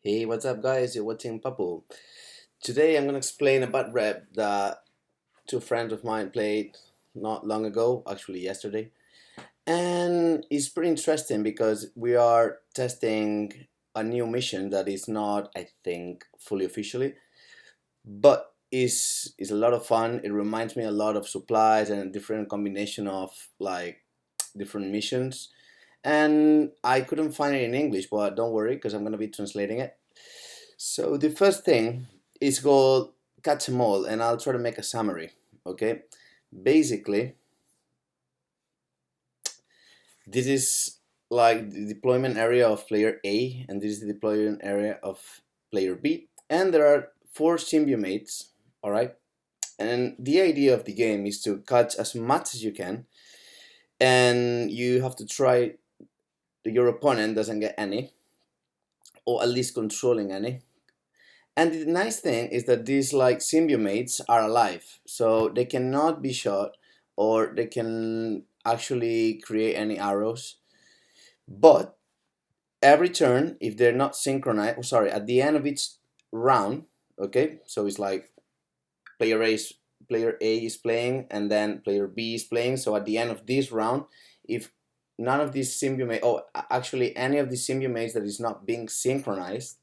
Hey, what's up, guys? You're watching Papu. Today I'm gonna explain a butt rep that two friends of mine played not long ago, actually yesterday. And it's pretty interesting because we are testing a new mission that is not, I think, fully officially, but is a lot of fun. It reminds me a lot of supplies and a different combination of like different missions. And I couldn't find it in English, but don't worry because I'm gonna be translating it. So the first thing is called catch 'em all, and I'll try to make a summary. Okay, basically, this is like the deployment area of player A, and this is the deployment area of player B, and there are four symbiomates. All right, and the idea of the game is to catch as much as you can, and you have to try your opponent doesn't get any, or at least controlling any. And the nice thing is that these like symbiomates are alive, so they cannot be shot or they can actually create any arrows. But every turn, if they're not synchronized, oh, sorry, at the end of each round, okay, so it's like player A is player A is playing and then player B is playing. So at the end of this round, if none of these symbiomates, oh, actually any of the symbiomates that is not being synchronized,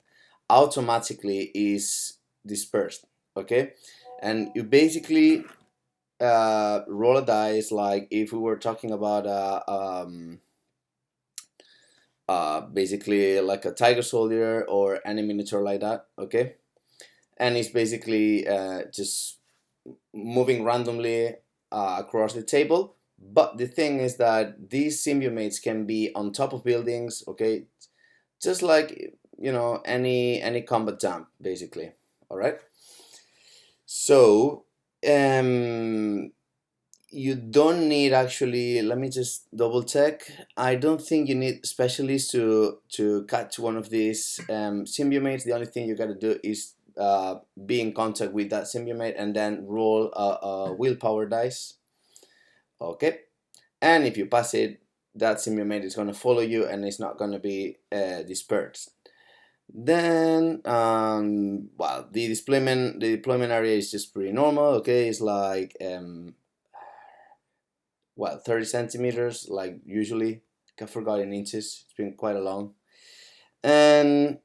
automatically is dispersed. Okay, and you basically roll a dice like if we were talking about basically like a tiger soldier or any miniature like that. Okay, and it's basically just moving randomly across the table. But the thing is that these symbiomates can be on top of buildings. Okay, just like any combat jump basically. All right, so um you don't need, actually, let me just double check. I don't think you need specialists to catch one of these symbiomates. The only thing you got to do is be in contact with that symbiomate and then roll a willpower dice. Okay, and if you pass it, that symbiomate is going to follow you and it's not going to be dispersed. Then well, the deployment area is just pretty normal. Okay, it's like well, 30 centimeters, like usually. I forgot in inches. It's been quite a long. And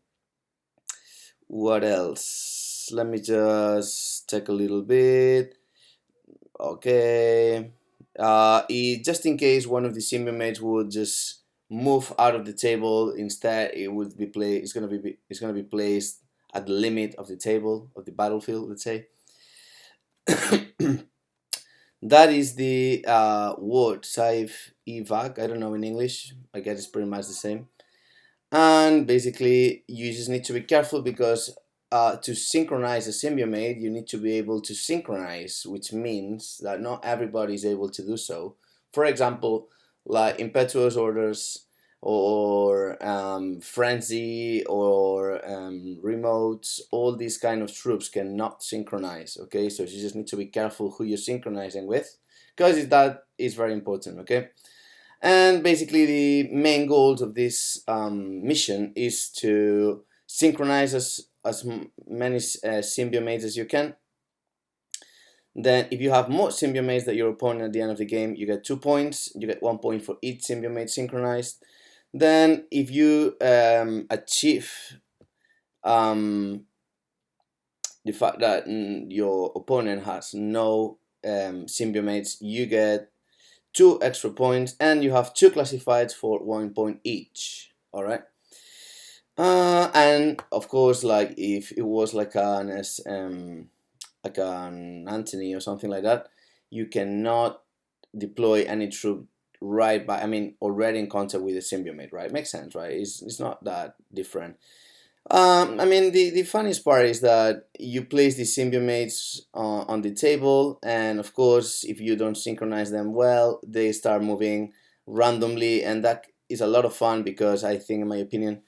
what else? Let me just check a little bit. Okay. Just in case one of the symbiomates would just move out of the table, instead it would be play. It's gonna be placed at the limit of the table of the battlefield. Let's say. That is the word save evac. I don't know in English. I guess it's pretty much the same. And basically, you just need to be careful because to synchronize a symbiomate, you need to be able to synchronize, which means that not everybody is able to do so. For example, like impetuous orders or frenzy or remotes, all these kind of troops cannot synchronize. Okay, so you just need to be careful who you're synchronizing with, because that is very important. Okay, and basically the main goals of this mission is to synchronize as many symbiomates as you can. Then if you have more symbiomates than your opponent at the end of the game, you get 2 points. You get 1 point for each symbiomate synchronized. Then if you achieve the fact that your opponent has no symbiomates, you get 2 extra points, and you have 2 classifieds for 1 point each. All right. And of course, like if it was like an Anthony or something like that, you cannot deploy any troop right by. I mean, already in contact with the symbiomate, right? Makes sense, right? It's not that different. I mean, the funniest part is that you place the symbiomates on the table, and of course, if you don't synchronize them well, they start moving randomly, and that is a lot of fun because I think, in my opinion,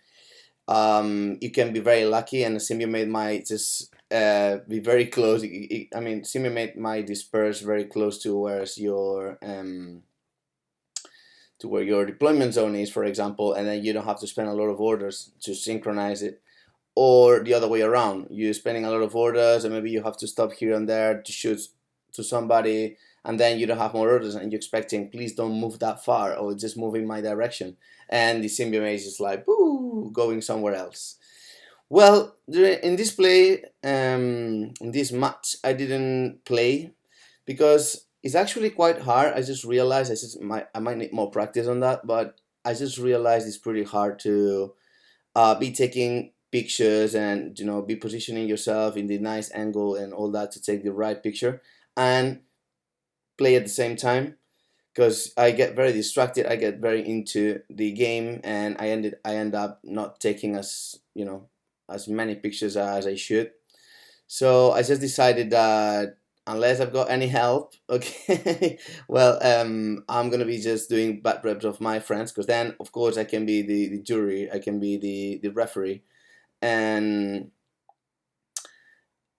you can be very lucky, and a symbiomate might just be very close. I mean, symbiomate might disperse very close to where your deployment zone is, for example, and then you don't have to spend a lot of orders to synchronize it. or the other way around. You're spending a lot of orders, and maybe you have to stop here and there to shoot to somebody, and then you don't have more orders, and you're expecting, please don't move that far, or just move in my direction. And the symbiote is like, boo, going somewhere else. Well, in this play, in this match, I didn't play because it's actually quite hard. I just realized I might need more practice on that, but I just realized it's pretty hard to be taking pictures and be positioning yourself in the nice angle and all that to take the right picture and play at the same time, because I get very distracted. I get very into the game, and I end up not taking as many pictures as I should. So I just decided that unless I've got any help, okay, well, I'm gonna be just doing bad reps of my friends, because then of course I can be the jury, I can be the referee, and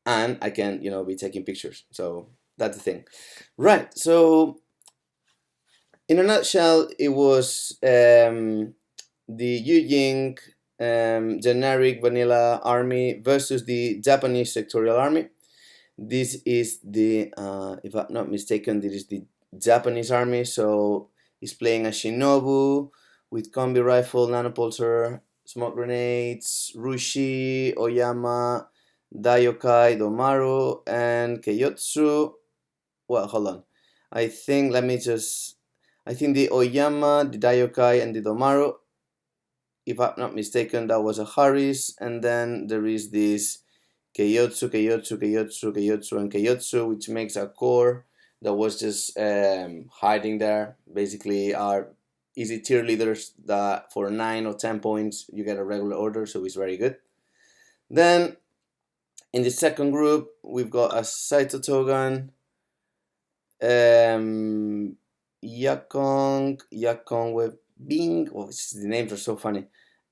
I can be taking pictures. So that's the thing, right? So in a nutshell, it was the Yu Jing generic vanilla army versus the Japanese sectorial army. This is the, if I'm not mistaken, this is the Japanese army. So he's playing a Shinobu with combi rifle, nanopulsar, smoke grenades, Rushi, Oyama, Daiokai, Domaru, and Keiyotsu. Well, hold on. I think, let me just, I think the Oyama, the Daiokai, and the Domaru, if I'm not mistaken, that was a Haris. And then there is this Keiyotsu, Keiyotsu, Keiyotsu, Keiyotsu, and Keiyotsu, which makes a core that was just hiding there. Basically, are easy tier leaders that for 9 or 10 points you get a regular order, so it's very good. Then in the second group, we've got a Saito Togan, Yakong with Bing. Oh, the names are so funny,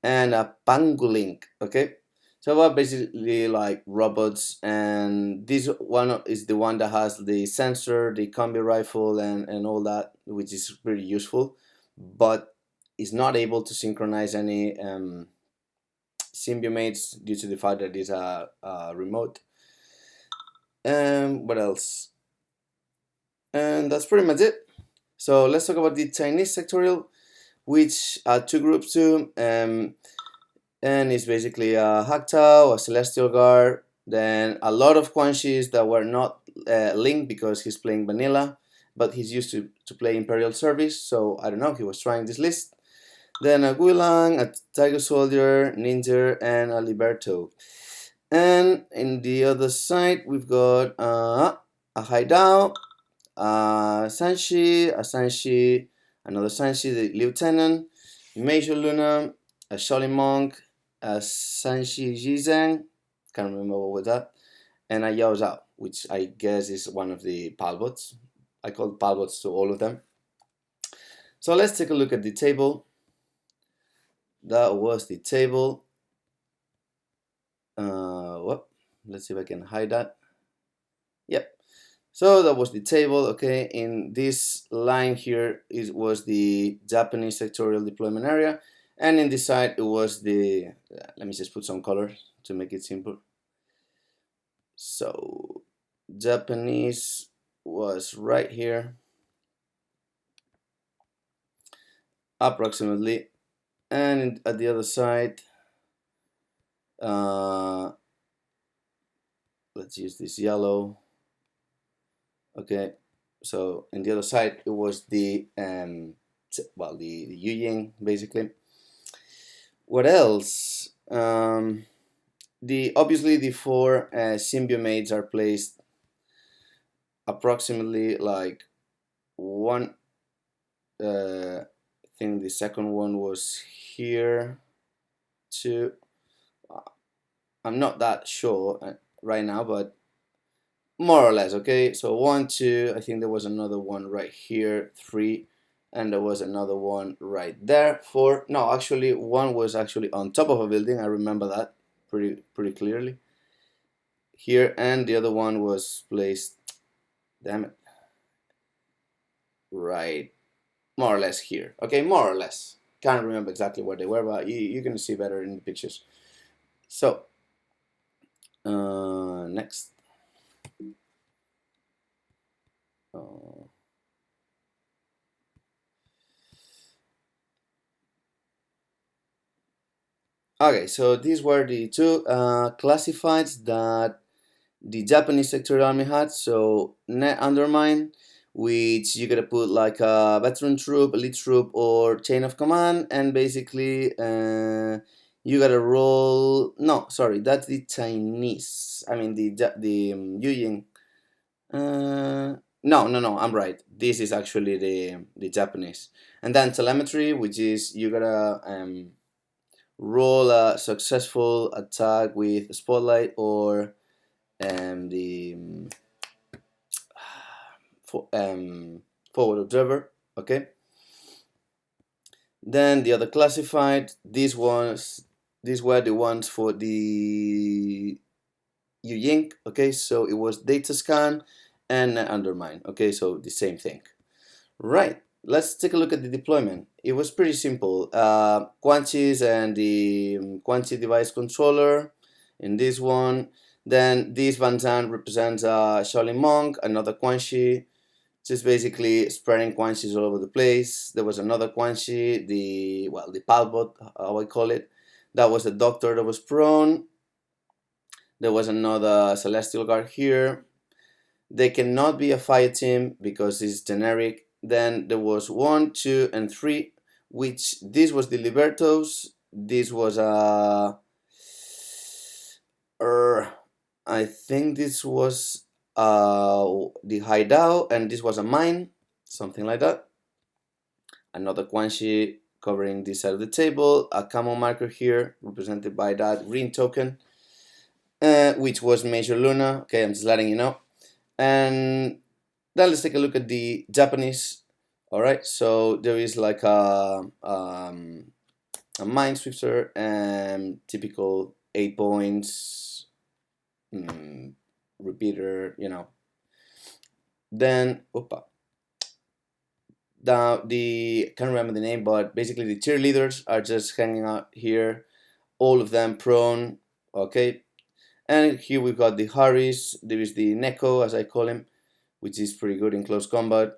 and a Pangolink. Okay, so we're basically like robots, and this one is the one that has the sensor, the combi rifle, and all that, which is pretty useful, but is not able to synchronize any symbiomates due to the fact that it's a remote. What else? And that's pretty much it. So let's talk about the Chinese sectorial, which are two groups too, and it's basically a Haktao, a Celestial Guard, then a lot of Quan Shis that were not linked because he's playing vanilla, but he's used to play Imperial Service, so I don't know, he was trying this list. Then a Guilang, a Tiger Soldier, Ninja, and a Liberto. And in the other side, we've got a Haidao, Sanshi, a Sanshi, another Sanshi, the Lieutenant, Major Luna, a Shaolin Monk, a Sanshi Jizang, can't remember what was that, and a Yao Zhao, which I guess is one of the Palbots. I call Palbots to all of them. So let's take a look at the table. That was the table. Well, let's see if I can hide that. Yep. So that was the table. Okay, in this line here was the Japanese sectorial deployment area, and in this side it was the, let me just put some color to make it simple. So Japanese was right here approximately, and at the other side, let's use this yellow. Okay, so in the other side it was the well, the Yu Jing basically. What else? Obviously the four symbiomates are placed approximately like one. I think the second one was here. Two. I'm not that sure right now, but more or less. Okay, so 1, 2. I think there was another one right here. 3. And there was another one right there. 4. No, actually, one was actually on top of a building. I remember that pretty clearly. Here, and the other one was placed, damn it, right, more or less here. Okay, more or less. Can't remember exactly where they were, but you can see better in the pictures. So Next. Uh, okay, so these were the two classifieds that the Japanese sector army had. So net undermine, which you gotta put like a veteran troop, elite troop, or chain of command, and basically you gotta roll. No, sorry, that's the Chinese. I mean the Yu Jing. No, I'm right. This is actually the Japanese. And then telemetry, which is you gotta roll a successful attack with spotlight or the for, forward observer. Okay. Then the other classified. These were the ones for the Yu Ying. Okay, so it was data scan and undermine. Okay, so the same thing. Right. Let's take a look at the deployment. It was pretty simple. Quanchis and the Quanchi device controller in this one. Then this Van Zandt represents a Shaolin monk, another Quanchi, just basically spreading Quanchis all over the place. There was another Quanchi, the Palbot, how I call it. That was the doctor that was prone. There was another Celestial Guard here. They cannot be a fire team because it's generic. Then there was 1, 2, and 3, which this was the Libertos. This was a. I think this was the hideout, and this was a mine, something like that. Another Quanxi covering this side of the table. A camo marker here, represented by that green token, which was Major Luna. Okay, I'm just letting you know. And then let's take a look at the Japanese. All right, so there is like a minesweeper and typical 8 points repeater, Then, now the can't remember the name, but basically the cheerleaders are just hanging out here, all of them prone. Okay, and here we've got the Harris. There is the Neko, as I call him, which is pretty good in close combat.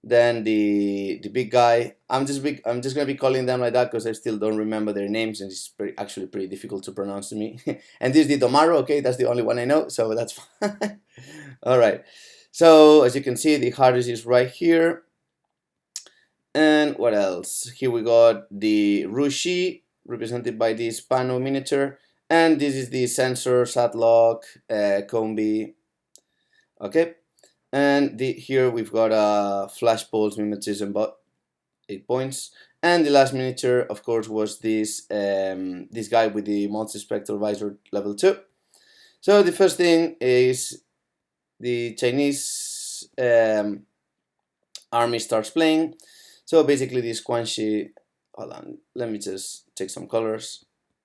Then the big guy. I'm just gonna be calling them like that because I still don't remember their names, and it's actually pretty difficult to pronounce to me. And this is the Domaro. Okay, that's the only one I know, so that's fine. All right. So as you can see, the Harris is right here. And what else? Here we got the Rushi, represented by this Pano miniature, and this is the sensor, Satlock, Combi. Okay. And here we've got a flash pulse mimetism bot, 8 points. And the last miniature, of course, was this this guy with the multi-spectral visor level 2. So the first thing is the Chinese army starts playing. So basically this Quanxi, hold on, let me just take some colors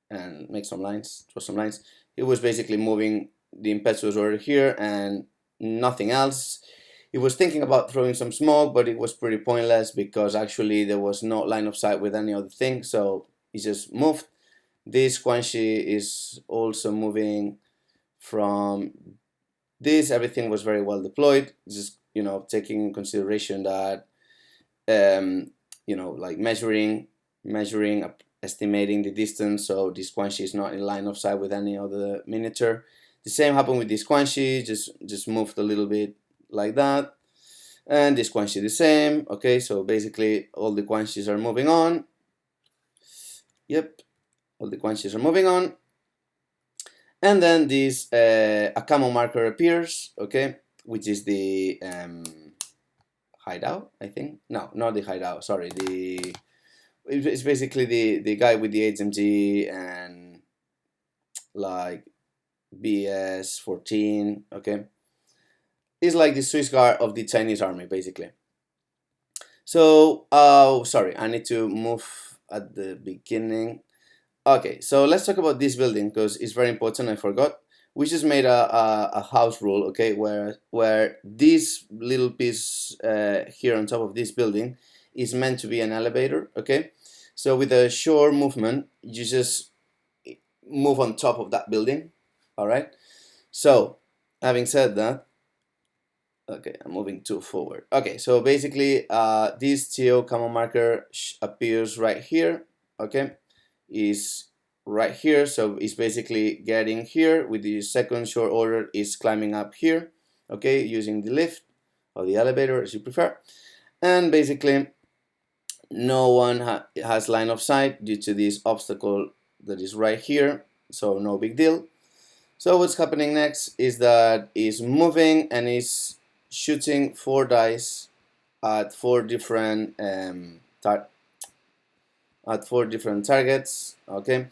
and make some lines, draw some lines. It was basically moving the impetuous over here and nothing else. He was thinking about throwing some smoke, but it was pretty pointless because actually there was no line of sight with any other thing, so he just moved. This Quanxi is also moving from this. Everything was very well deployed, just taking consideration that like measuring, estimating the distance, so this Quanxi is not in line of sight with any other miniature. The same happened with this Quanxi, just moved a little bit like that, and this Quanxi the same. Okay, so basically all the Quanxis are moving on. Yep, all the Quanxis are moving on, and then this a camo marker appears. Okay, which is the hideout, I think. No, not the hideout. Sorry, it's basically the guy with the HMG and like BS-14. Okay, is like the Swiss Guard of the Chinese army, basically. So, sorry, I need to move at the beginning. Okay, so let's talk about this building because it's very important. I forgot. We just made a house rule, okay, where this little piece here on top of this building is meant to be an elevator, okay? So with a short movement, you just move on top of that building, all right? So, having said that, okay, I'm moving too forward. Okay, so basically, this TO common marker appears right here. Okay, is right here, so it's basically getting here with the second short order is climbing up here. Okay, using the lift or the elevator as you prefer, and basically no one has line of sight due to this obstacle that is right here, so no big deal. So what's happening next is that is moving and is shooting 4 dice at four different targets. Okay,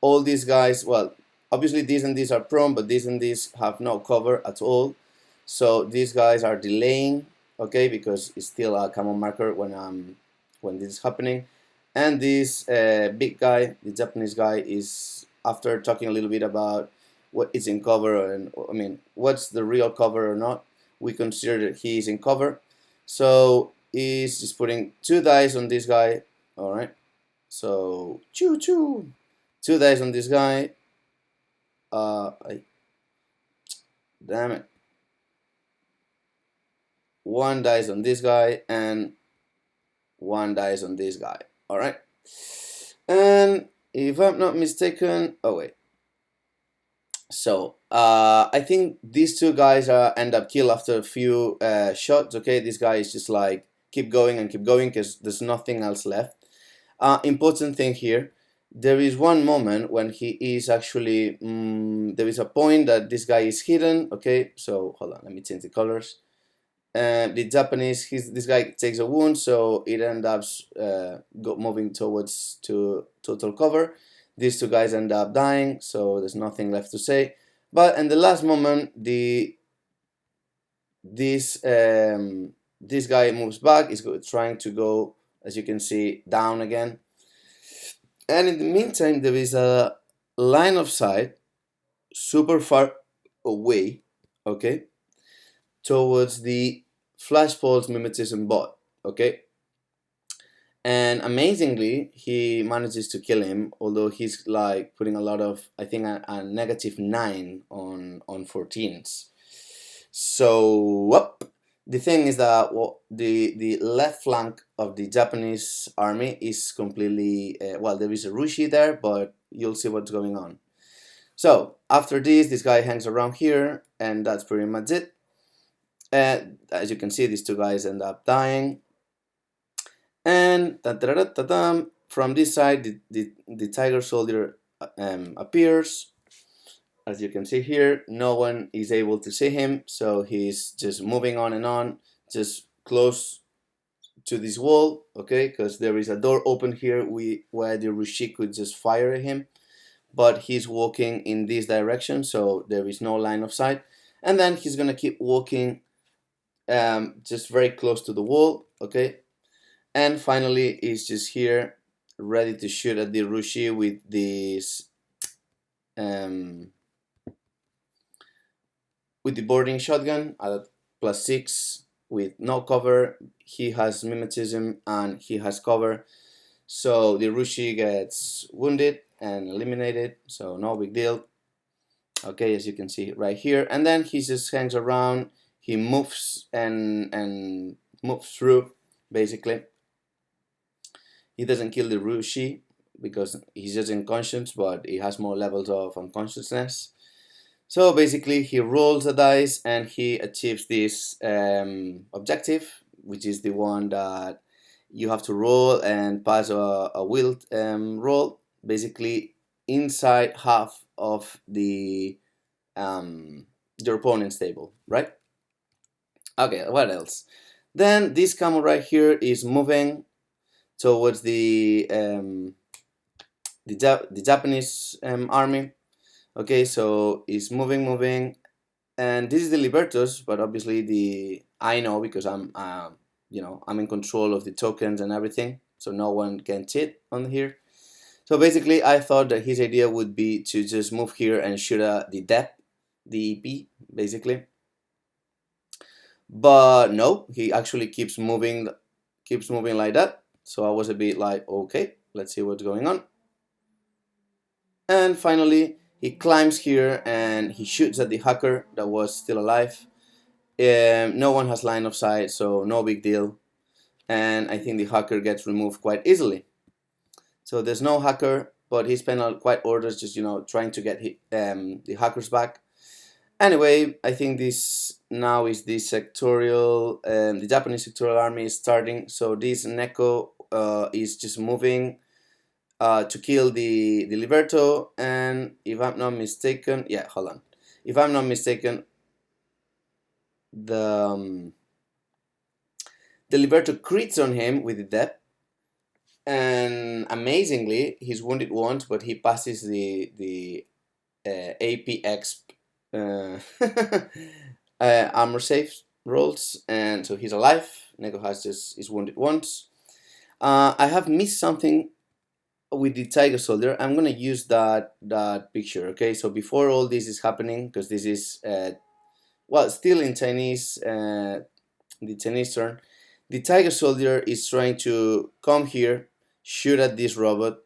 all these guys, well, obviously these and these are prone, but these and these have no cover at all. So these guys are delaying, okay, because it's still a common marker when this is happening. And this big guy, the Japanese guy, is after talking a little bit about what is in cover and I mean what's the real cover or not. We consider that he is in cover, so he's just putting 2 dice on this guy. All right, so choo choo, 2 dice on this guy. Damn it. 1 dice on this guy and 1 dice on this guy. All right, and if I'm not mistaken, oh wait. So I think these 2 guys end up killed after a few shots. Okay, this guy is just like keep going and keep going because there's nothing else left. Important thing here, there is one moment when he is actually there is a point that this guy is hidden. Okay, so hold on, let me change the colors. The Japanese, this guy takes a wound, so it ends up moving towards to total cover. These 2 guys end up dying, so there's nothing left to say. But in the last moment, this guy moves back. Is trying to go, as you can see, down again. And in the meantime, there is a line of sight super far away, okay, towards the flash pulse mimetism bot, okay. And amazingly, he manages to kill him, although he's like putting a lot of, I think, a -9 on 14s. So, the thing is that the left flank of the Japanese army is completely, well, there is a Rushi there, but you'll see what's going on. So, after this guy hangs around here, and that's pretty much it. As you can see, these 2 guys end up dying. And from this side, the tiger soldier appears. As you can see here, no one is able to see him, so he's just moving on and on, just close to this wall, okay, because there is a door open here where the Rushi could just fire at him, but he's walking in this direction, so there is no line of sight. And then he's gonna keep walking just very close to the wall, okay. And finally, he's just here, ready to shoot at the Rushi with this, with the boarding shotgun at +6 with no cover. He has mimetism and he has cover, so the Rushi gets wounded and eliminated. So no big deal. Okay, as you can see right here, and then he just hangs around. He moves and moves through basically. He doesn't kill the Rushi because he's just unconscious, but he has more levels of unconsciousness. So basically, he rolls a dice and he achieves this objective, which is the one that you have to roll and pass a will roll, basically inside half of the your opponent's table, right? Okay, what else? Then this camel right here is moving towards the Japanese army. Okay, so it's moving, and this is the Libertos, but obviously I know because I'm I'm in control of the tokens and everything, so no one can cheat on here. So basically, I thought that his idea would be to just move here and shoot at the depth, the EP, basically. But no, he actually keeps moving like that. So I was a bit like, okay, let's see what's going on. And finally, He climbs here and he shoots at the hacker that was still alive. No one has line of sight, so no big deal. And I think the hacker gets removed quite easily. So there's no hacker, but he spent quite orders just trying to get the hackers back. Anyway, I think this now is the sectorial, the Japanese sectorial army is starting. So this Neko is just moving to kill the Liberto, and if I'm not mistaken, yeah, hold on. If I'm not mistaken, the the Liberto crits on him with the depth, and amazingly, he's wounded once, but he passes the APX armor safe rolls, and so he's alive. Neko has just is wounded once. I have missed something with the Tiger Soldier. I'm gonna use that picture. Okay, so before all this is happening, because this is well still in Chinese, the Chinese turn, the Tiger Soldier is trying to come here, shoot at this robot,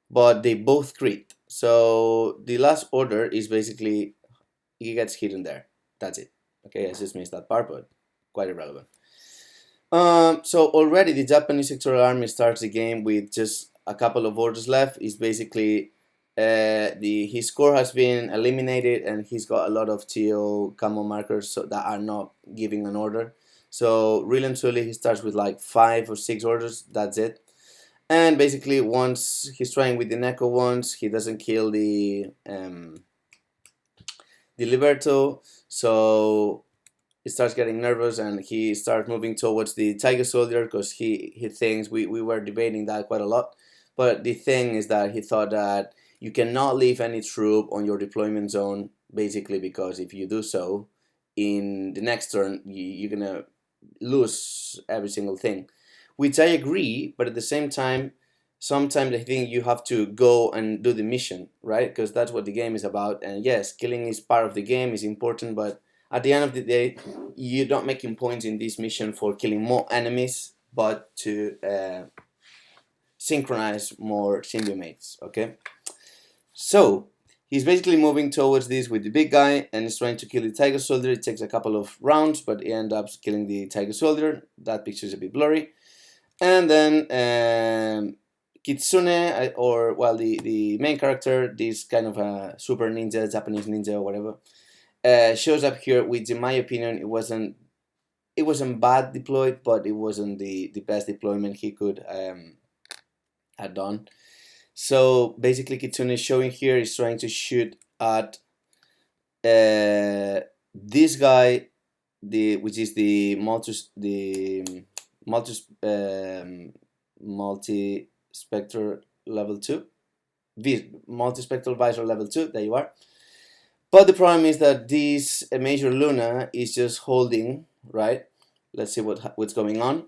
but they both crit. So the last order is basically he gets hit in there. That's it. Okay, I just missed that part, but quite irrelevant. So already the Japanese sectoral army starts the game with just a couple of orders left. It's basically his score has been eliminated, and he's got a lot of TO camo markers that are not giving an order. So really and truly, he starts with like 5 or 6 orders. That's it. And basically, once he's trying with the Neko once, he doesn't kill the Liberto, so he starts getting nervous and he starts moving towards the Tiger Soldier because he thinks we were debating that quite a lot. But the thing is that he thought that you cannot leave any troop on your deployment zone, basically, because if you do so, in the next turn, you're gonna lose every single thing. Which I agree, but at the same time, sometimes I think you have to go and do the mission, right? Because that's what the game is about. And yes, killing is part of the game, is important, but at the end of the day, you're not making points in this mission for killing more enemies, but to synchronize more symbiomates, okay? So, he's basically moving towards this with the big guy and is trying to kill the Tiger Soldier. It takes a couple of rounds, but he ends up killing the Tiger Soldier. That picture is a bit blurry. And then Kitsune, or well, the main character, this kind of a super ninja, Japanese ninja or whatever, shows up here, which in my opinion it wasn't bad deployed, but it wasn't the best deployment he could have done. So basically, Kitsune is showing here is trying to shoot at this guy, which is the multi-spectral level 2, multi-spectral visor level 2. There you are. But the problem is that this Major Luna is just holding, right? Let's see what's going on.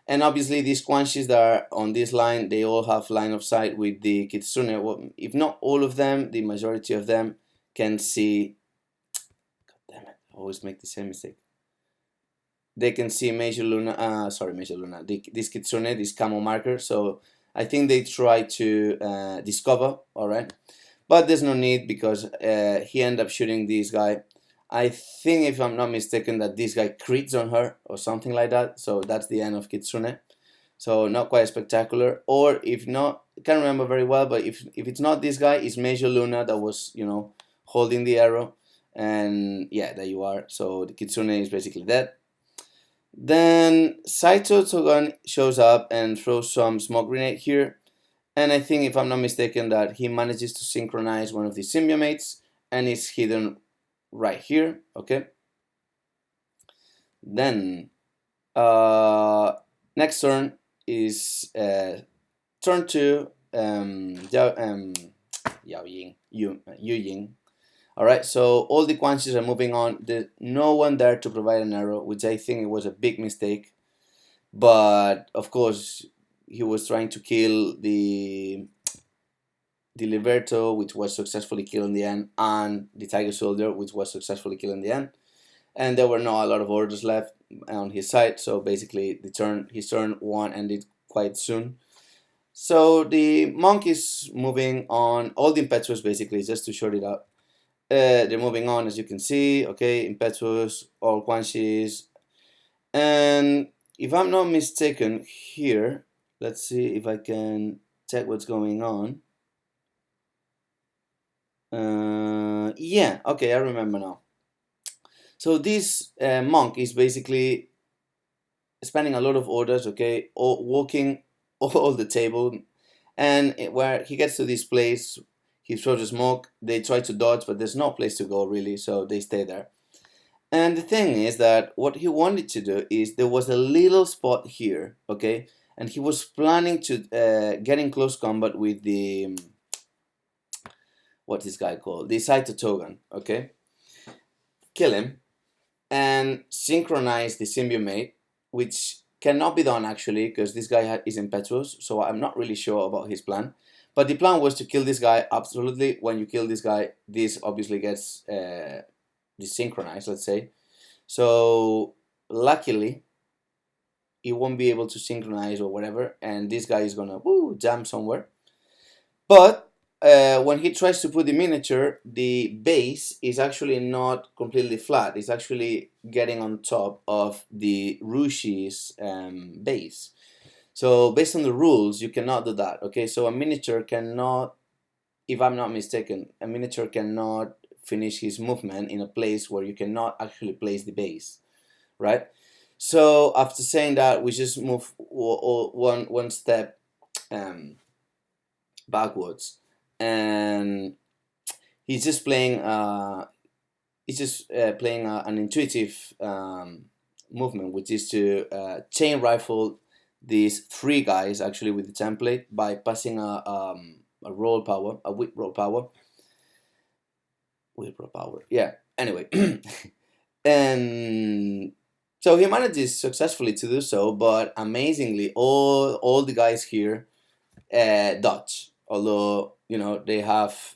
And obviously these Quanshis that are on this line, they all have line of sight with the Kitsune. Well, if not all of them, the majority of them can see. God damn it, I always make the same mistake. They can see Major Luna, this Kitsune, this camo marker. So I think they try to discover, alright? But there's no need because he ended up shooting this guy. I think, if I'm not mistaken, that this guy crits on her or something like that. So that's the end of Kitsune. So not quite spectacular. Or if not, I can't remember very well, but if it's not this guy, it's Major Luna that was, holding the arrow. And yeah, there you are. So the Kitsune is basically dead. Then Saito Togan shows up and throws some smoke grenade here. And I think, if I'm not mistaken, that he manages to synchronize one of the symbiomates and is hidden right here, okay? Then next turn is turn 2, Yu Jing. Alright, so all the Quanshis are moving on. There's no one there to provide an arrow, which I think it was a big mistake. But of course, he was trying to kill the Liberto, which was successfully killed in the end, and the Tiger Soldier, which was successfully killed in the end. And there were not a lot of orders left on his side, so basically his turn 1 ended quite soon. So the monk is moving on, all the impetuous basically, just to short it out. They're moving on, as you can see, okay, impetuous, all quanches. And if I'm not mistaken here, let's see if I can check what's going on. Yeah, okay, I remember now. So this monk is basically spending a lot of orders, okay, walking all the table, and where he gets to this place, he throws a smoke. They try to dodge, but there's no place to go really, so they stay there. And the thing is that what he wanted to do is there was a little spot here, okay, and he was planning to get in close combat with the what's this guy called, the Saito Togan, okay, kill him and synchronize the symbiote, which cannot be done actually because this guy is impetuous, so I'm not really sure about his plan. But the plan was to kill this guy. Absolutely, when you kill this guy, this obviously gets desynchronized, let's say. So luckily, he won't be able to synchronize or whatever, and this guy is gonna jump somewhere. But when he tries to put the miniature, the base is actually not completely flat. It's actually getting on top of the Rushi's base. So based on the rules, you cannot do that. Okay, so a miniature cannot, if I'm not mistaken, a miniature cannot finish his movement in a place where you cannot actually place the base, right? So after saying that, we just move one step backwards, and he's just playing an intuitive movement, which is to chain rifle these three guys actually with the template by passing a roll power, a whip roll power, yeah, anyway. And so he manages successfully to do so, but amazingly all the guys here dodge, although they have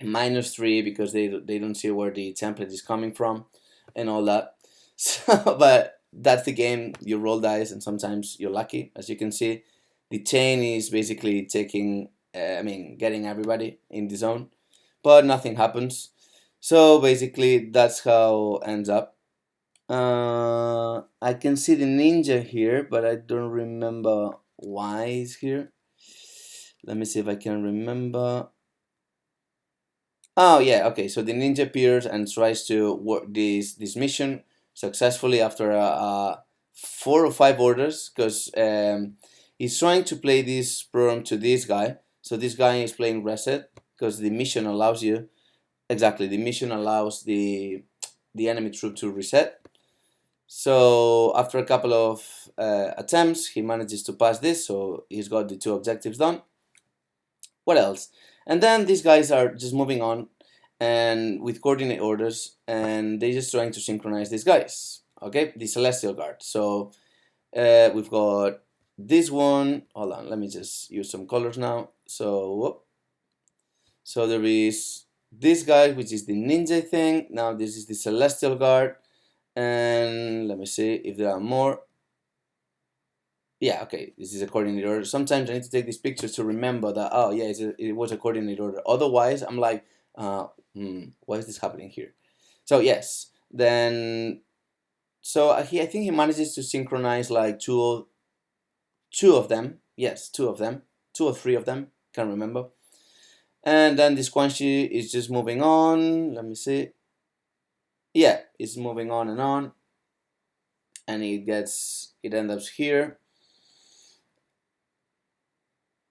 -3 because they don't see where the template is coming from and all that. So, but that's the game. You roll dice and sometimes you're lucky. As you can see, the chain is basically taking getting everybody in the zone, but nothing happens. So basically that's how it ends up. I can see the ninja here, but I don't remember why he's here. Let me see if I can remember. Oh yeah, okay. So the ninja appears and tries to work this mission successfully after 4 or 5 orders, because he's trying to play this program to this guy. So this guy is playing reset because the mission allows you, exactly, the mission allows the enemy troop to reset. So after a couple of attempts, he manages to pass this, so he's got the 2 objectives done. What else? And then these guys are just moving on and with coordinate orders, and they're just trying to synchronize these guys, okay, the Celestial Guard. So we've got this one. Hold on, let me just use some colors now. So there is this guy, which is the ninja thing. Now this is the Celestial Guard, and let me see if there are more. Yeah, okay, this is a coordinate order. Sometimes I need to take these pictures to remember that, oh yeah, it was a coordinate order. Otherwise, I'm like, why is this happening here? So yes, then, so I think he manages to synchronize like two of them. Yes, 2 or 3 of them, can't remember. And then this Quanxi is just moving on. Let me see. Yeah, it's moving on, and it ends up here.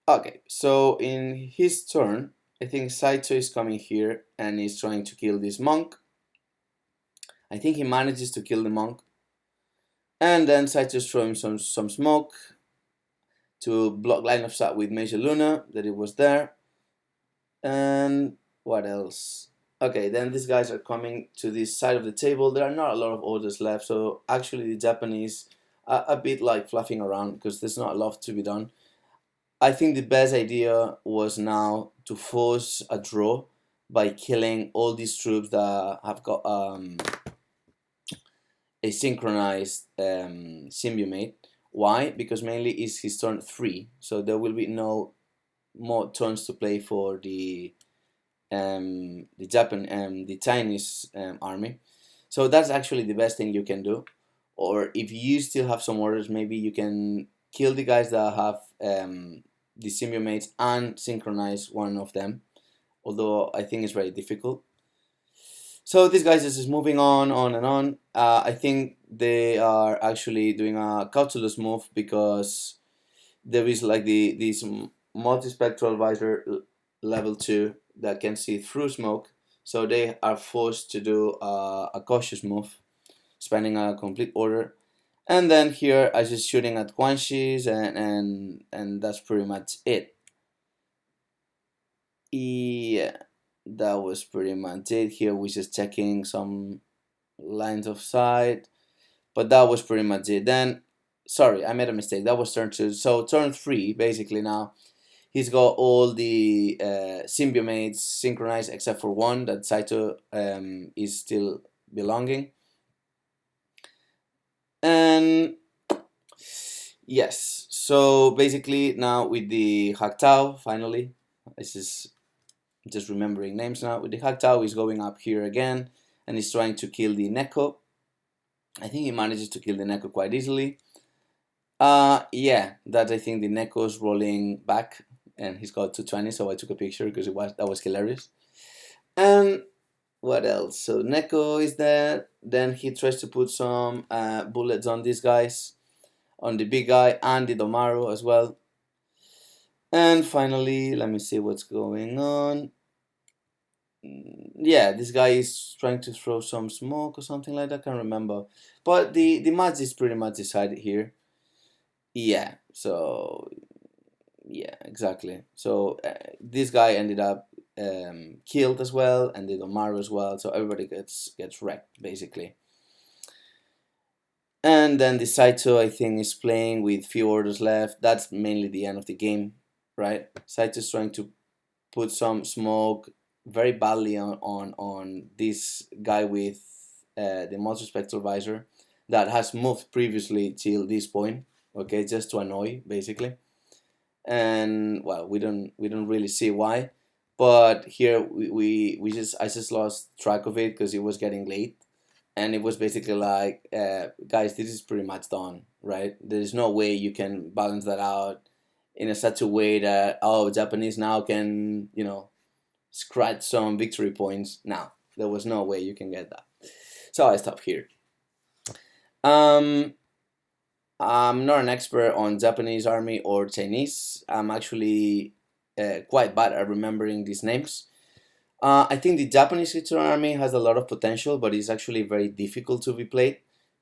Okay, so in his turn, I think Saito is coming here and is trying to kill this monk. I think he manages to kill the monk. And then Saito is throwing some smoke to block line of sight with Major Luna, that it was there. And what else? Okay, then these guys are coming to this side of the table. There are not a lot of orders left, so actually the Japanese are a bit like fluffing around because there's not a lot to be done. I think the best idea was now to force a draw by killing all these troops that have got a synchronized symbiote, Why? Because mainly it's his turn 3, so there will be no more turns to play for the Chinese army. So that's actually the best thing you can do. Or if you still have some orders, maybe you can kill the guys that have the symbiomates and synchronize one of them. Although I think it's very difficult. So these guys is just moving on and on. I think they are actually doing a calculus move because there is like this multispectral visor level 2 that can see through smoke. So they are forced to do a cautious move, spending a complete order. And then here I just shooting at Guanxis and that's pretty much it. Yeah, that was pretty much it. Here we're just checking some lines of sight, but that was pretty much it. Then, sorry, I made a mistake. That was turn 2. So turn 3, basically now, he's got all the symbiomates synchronized except for one that Saito is still belonging. And yes, so basically now with the Haktao, finally, this is just remembering names now. With the Haktao, he's going up here again and he's trying to kill the Neko. I think he manages to kill the Neko quite easily. Yeah, that I think the Neko's rolling back and he's got 220, so I took a picture because that was hilarious. And what else? So Neko is there. Then he tries to put some bullets on these guys, on the big guy and the Domaru as well. And finally, let me see what's going on. Yeah, this guy is trying to throw some smoke or something like that. I can't remember. But the match is pretty much decided here. Yeah, so yeah, exactly. So this guy ended up killed as well, and the Domaru as well. So everybody gets wrecked basically. And then the Saito, I think, is playing with few orders left. That's mainly the end of the game, right? Saito's trying to put some smoke very badly on this guy with the multispectral visor that has moved previously till this point. Okay, just to annoy basically. And well, we don't really see why, but here we just I just lost track of it because it was getting late, and it was basically like, guys, this is pretty much done, right? There's no way you can balance that out in a such a way that, oh, Japanese now can, scratch some victory points. Now there was no way you can get that, so I stopped here. um I'm not an expert on Japanese army or Chinese. I'm actually quite bad at remembering these names. I think the Japanese Hitler army has a lot of potential, but it's actually very difficult to be played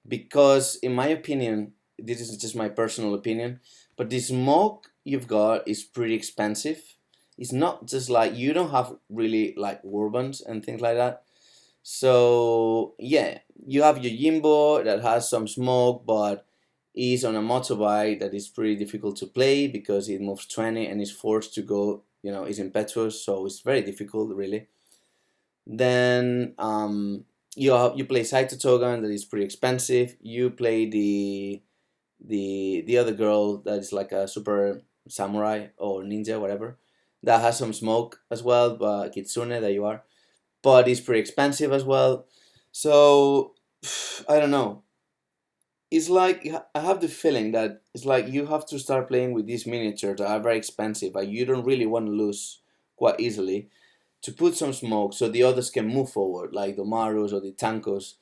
because, in my opinion, this is just my personal opinion, but the smoke you've got is pretty expensive. It's not just like you don't have really like warbans and things like that. So yeah, you have your Yimbo that has some smoke, but is on a motorbike that is pretty difficult to play because it moves 20 and is forced to go, is impetuous, so it's very difficult really. Then you play Saito Togan that is pretty expensive. You play the other girl that is like a super samurai or ninja, whatever, that has some smoke as well, but Kitsune that you are, but it's pretty expensive as well. So I don't know. It's like I have the feeling that it's like you have to start playing with these miniatures that are very expensive, but you don't really want to lose quite easily, to put some smoke so the others can move forward, like the Marus or the Tankos.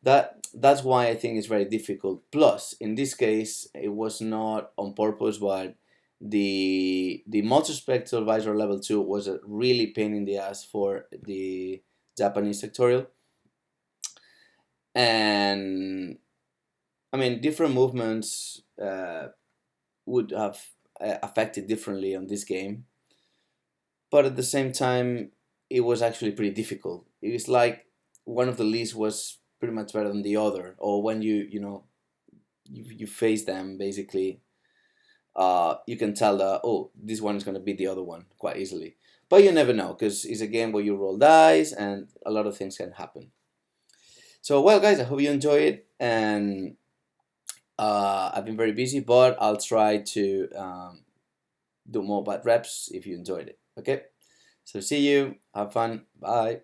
That's why I think it's very difficult. Plus, in this case, it was not on purpose, but the multispectral visor level 2 was a really pain in the ass for the Japanese sectorial. And I mean, different movements would have affected differently on this game, but at the same time, it was actually pretty difficult. It was like one of the lists was pretty much better than the other, or when you face them basically, you can tell that, oh, this one is going to beat the other one quite easily. But you never know because it's a game where you roll dice and a lot of things can happen. So well, guys, I hope you enjoy it, and I've been very busy, but I'll try to do more bad reps if you enjoyed it. Okay, so see you, have fun, bye.